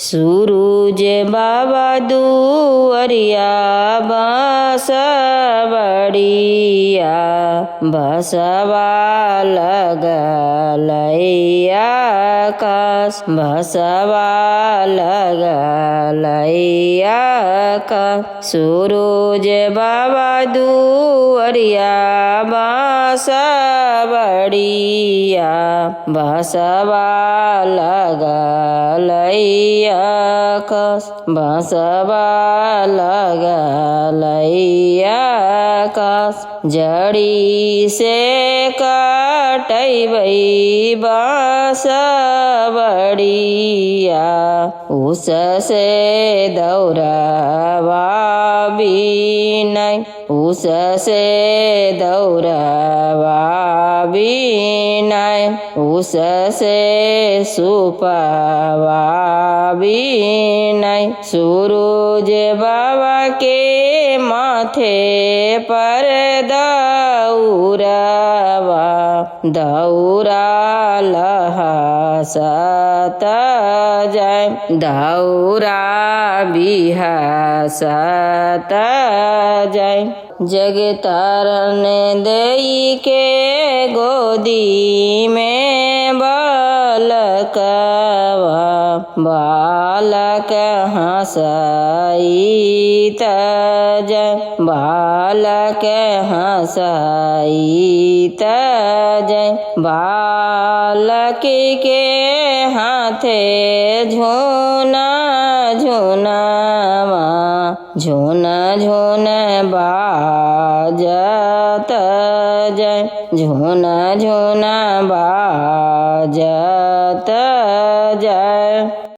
सूरज बाबा दुअरिया बांसवड़िया बसवा लगलैया कस बसवा लगलैया कस सूरज बाबा दुअरिया बांसवड़िया बसवा लगलैया कस बसवा लगलैया कस जड़ी से कटैबै बांसवड़िया उस से दौड़वा बिनै उस से दौड़वा बिनै उस से सुपवा बिनै सूरज बाबा के माथे पर दौड़वा दौड़ा लहसत जाय दौड़ा बिहसत जाय जग तारन देई के गोदी में बालकवा बालक हंसैत जाय बालक हंसैत जाय बालक के हाथे झोना झोनावा झोना झोना